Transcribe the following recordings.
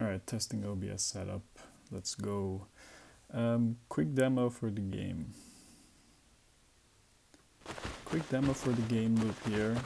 Alright, testing OBS setup. Let's go. Quick demo for the game. Quick demo for the game loop here.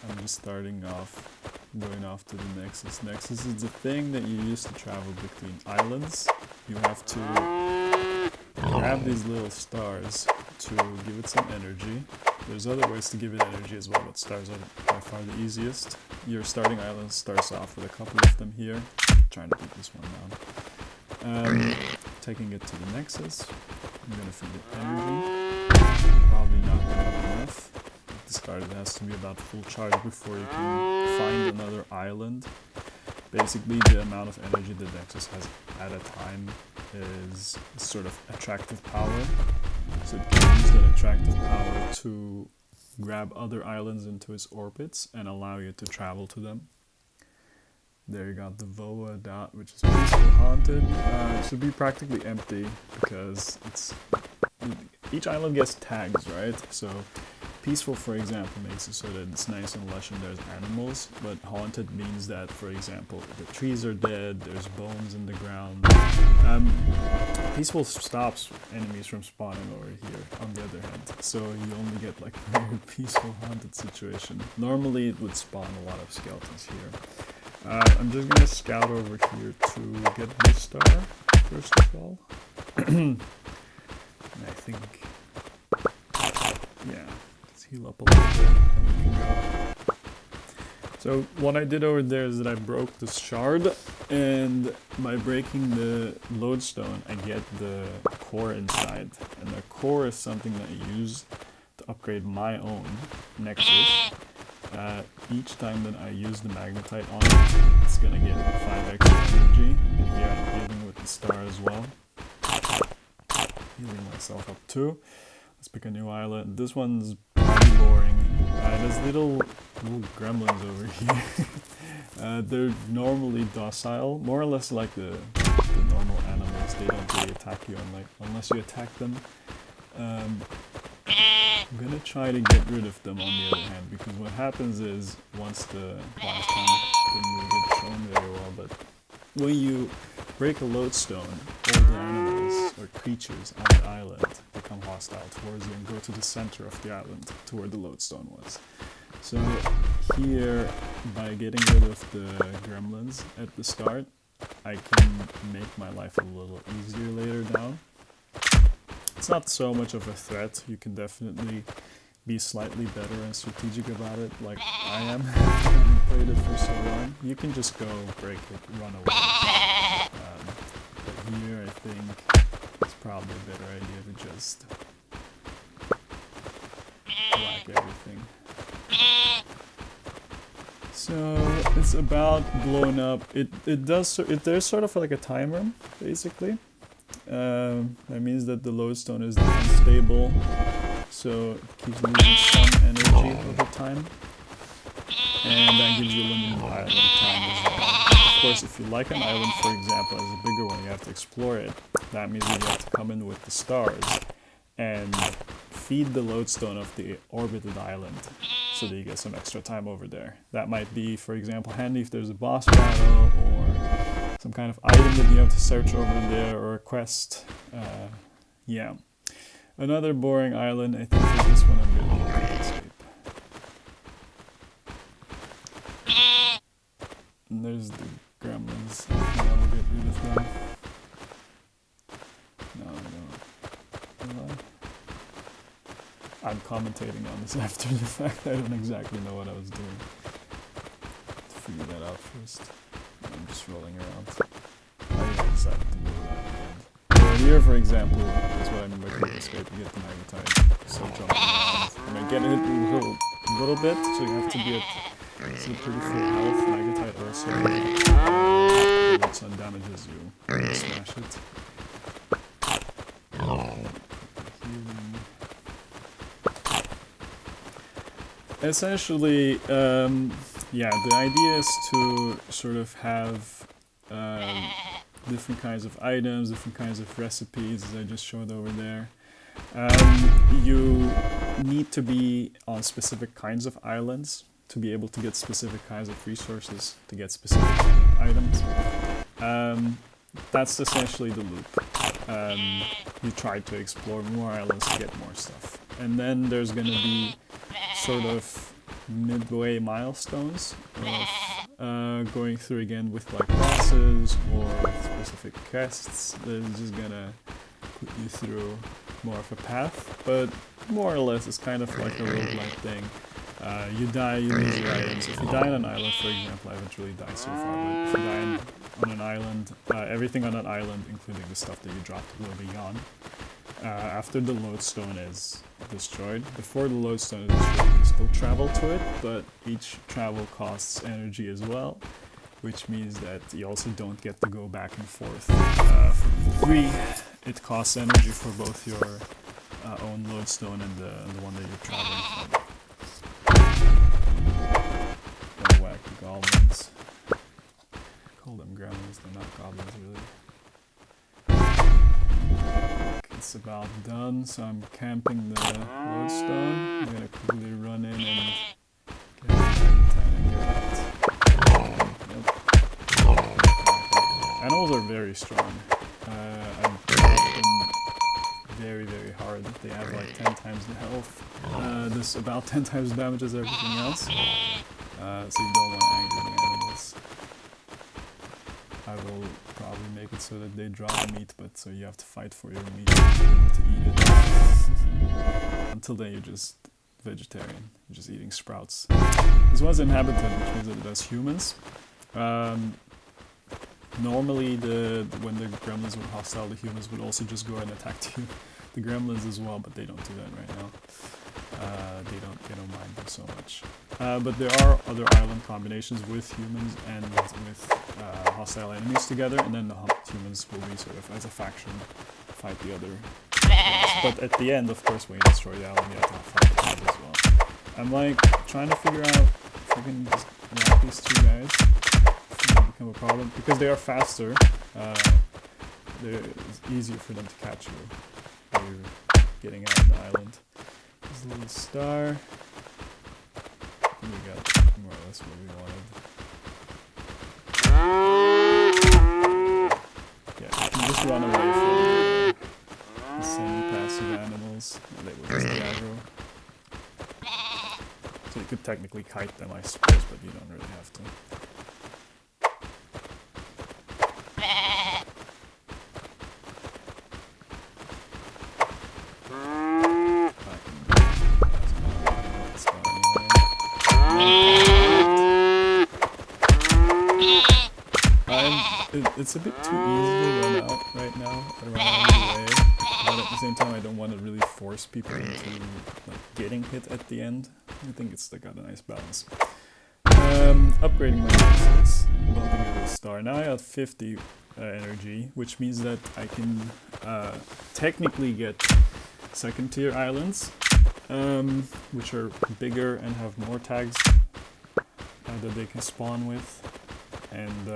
I'm just starting off, going off to the Nexus. Nexus is the thing that you use to travel between islands. You have to grab these little stars to give it some energy. There's other ways to give it energy as well, but stars are by far the easiest. Your starting island starts off with a couple of them here. Trying to keep this one down. Taking it to the Nexus. I'm gonna feed it energy. Probably not gonna be enough. At the start it has to be about full charge before you can find another island. Basically the amount of energy the Nexus has at a time is sort of attractive power. So it can use that attractive power to grab other islands into its orbits and allow you to travel to them. There you got the VOA dot, which is peaceful haunted. It should be practically empty because each island gets tags, right? So peaceful, for example, makes it so that it's nice and lush and there's animals, but haunted means that, for example, the trees are dead, there's bones in the ground. Peaceful stops enemies from spawning over here, on the other hand, so you only get like a very peaceful haunted situation. Normally it would spawn a lot of skeletons here. I'm just gonna scout over here to get this star, first of all. And I think, yeah, let's heal up a little bit and we can go. So what I did over there is that I broke the shard, and by breaking the lodestone I get the core inside. And the core is something that I use to upgrade my own Nexus. Each time that I use the magnetite on it, it's gonna get 5 extra energy. And here I'm healing with the star as well. Healing myself up too. Let's pick a new island. This one's pretty boring. There's little gremlins over here. They're normally docile, more or less like the normal animals. They don't really attack you unless you attack them. I'm gonna try to get rid of them on the other hand, because what happens is, once the last time didn't really get shown very well, but when you break a lodestone, all the animals or creatures on the island become hostile towards you and go to the center of the island, to where the lodestone was. So here, by getting rid of the gremlins at the start, I can make my life a little easier later down. It's not so much of a threat. You can definitely be slightly better and strategic about it, like I am. Having played it for so long. You can just go break it, run away. But here I think it's probably a better idea to just whack everything. So it's about blown up. There's sort of like a timer, basically. That means that the lodestone is unstable, so it keeps losing some energy over time, and that gives you limited island time as well. Of course, if you like an island, for example, as a bigger one, you have to explore it. That means that you have to come in with the stars and feed the lodestone of the orbited island, so that you get some extra time over there. That might be, for example, handy if there's a boss battle, or some kind of item that you have to search over there, or a quest. Yeah. Another boring island. I think for this one I'm going to escape. And there's the gremlins. I will get rid of them. No, I don't. Will I? I'm commentating on this after the fact. I don't exactly know what I was doing. Let's figure that out first. I'm just rolling around. I decided to do that again. So here, for example, that's what I mean by quick escape. You get the magnetite, so jumping around. And I get hit a little bit, so you have to be at pretty full health. Magnetite also when sun damages you, smash it. Healing. Essentially, yeah, the idea is to sort of have different kinds of items, different kinds of recipes, as I just showed over there. You need to be on specific kinds of islands to be able to get specific kinds of resources, to get specific items. that's essentially the loop. You try to explore more islands to get more stuff. And then there's gonna be sort of midway milestones of going through again with like bosses or specific quests that is just gonna put you through more of a path, but more or less it's kind of like a roguelike thing. You die, you lose your items. If you die on an island, for example, I haven't really died so far, but if you die on an island, everything on that island, including the stuff that you dropped, will be gone. After the lodestone is destroyed. Before the lodestone is destroyed, you still travel to it, but each travel costs energy as well, which means that you also don't get to go back and forth for free. It costs energy for both your own lodestone and the one that you're traveling from. Gonna whack the goblins. Call them gremlins, they're not goblins really. It's about done, so I'm camping the lodestone. I'm gonna quickly run in and get Yep. Animals are very strong. I've hit them very, very hard. They have like 10 times the health. This about 10 times the damage as everything else. So you don't want to anger the animals. I will probably make it so that they drop meat, but so you have to fight for your meat to be able to eat it. Until then you're just vegetarian, you're just eating sprouts. This one's inhabited, which means that it has humans. Normally when the gremlins were hostile, the humans would also just go and attack the gremlins as well, but they don't do that right now. They don't mind them so much. But there are other island combinations with humans and with hostile enemies together, and then the humans will be sort of as a faction fight the other. But at the end, of course, when you destroy the island, you have to fight the humans as well. I'm like trying to figure out if I can just knock these two guys. If they become a problem because they are faster. It's easier for them to catch you when you're getting out of the island. There's a little star. We got more or less what we wanted. Yeah, you can just run away from the semi-passive animals, and they will just aggro. So you could technically kite them, I suppose, but you don't really have to. It's a bit too easy to run out right now. I run out of the way, but at the same time I don't want to really force people into like getting hit at the end. I think it's got a nice balance. Upgrading my assets, bumping into the star. Now I have 50 energy, which means that I can technically get second tier islands, which are bigger and have more tags that they can spawn with. And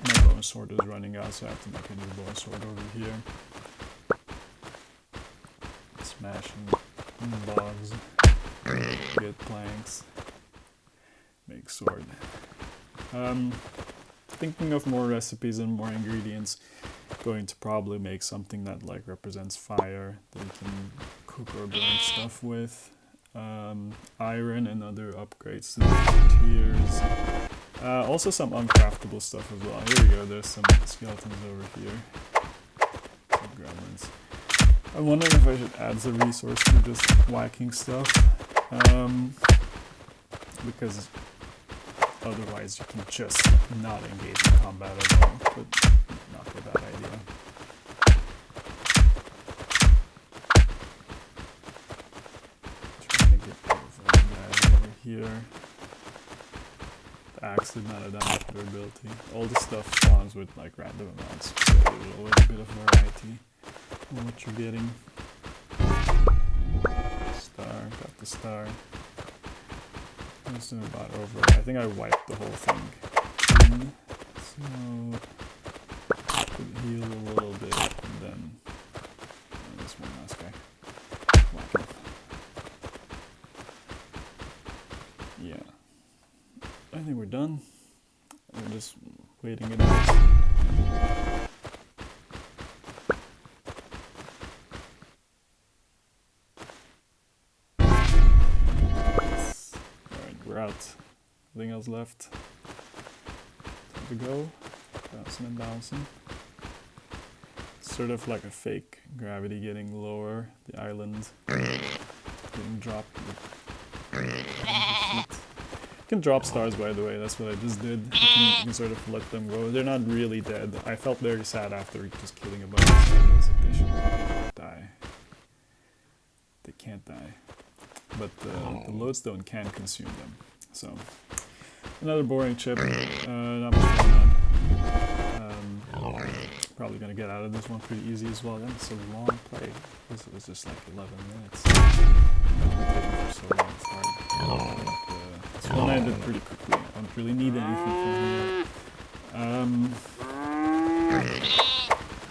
my bone sword is running out, so I have to make a new bone sword over here. Smashing logs, get planks, make sword. Thinking of more recipes and more ingredients. Going to probably make something that like represents fire that you can cook or burn stuff with. Iron and other upgrades to the tiers. Also some uncraftable stuff as well. Here we go, there's some skeletons over here. Some gremlins. I'm wondering if I should add the resource for just whacking stuff. Because otherwise you can just not engage in combat at all. But not a bad idea. Trying to get rid of all the guys over here. The axe did not have that much durability. All the stuff spawns with like random amounts, so there's always a bit of variety in what you're getting. Star, got the star. It's about over. I think I wiped the whole thing clean. So could heal a little bit and then this one last guy. Whack him. Yeah. I think we're done. I'm just waiting it out. Alright, we're out. Nothing else left. Time to go. Bouncing and bouncing. It's sort of like a fake gravity getting lower. The island getting dropped. You can drop stars, by the way, that's what I just did. You can sort of let them go. They're not really dead. I felt very sad after just killing a bunch of stars. They should die. They can't die. But the lodestone can consume them. So, another boring chip. Not much going on. Probably gonna get out of this one pretty easy as well. It's a long play. This was just like 11 minutes. Taking for so long. It's hard. This one I did pretty quickly. I don't really need anything from here.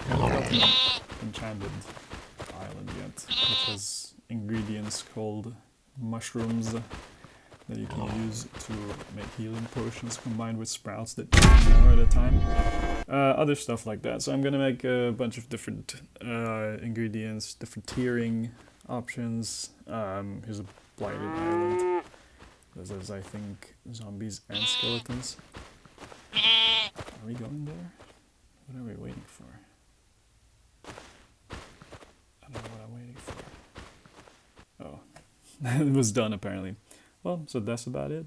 Haven't got an enchanted island yet, which has ingredients called mushrooms that you can use to make healing potions combined with sprouts that do more at a time. Other stuff like that. So I'm gonna make a bunch of different ingredients, different tiering options. Here's a blighted island. There's, I think, zombies and skeletons. Are we going there? What are we waiting for? I don't know what I'm waiting for. Oh, it was done apparently. Well, so that's about it.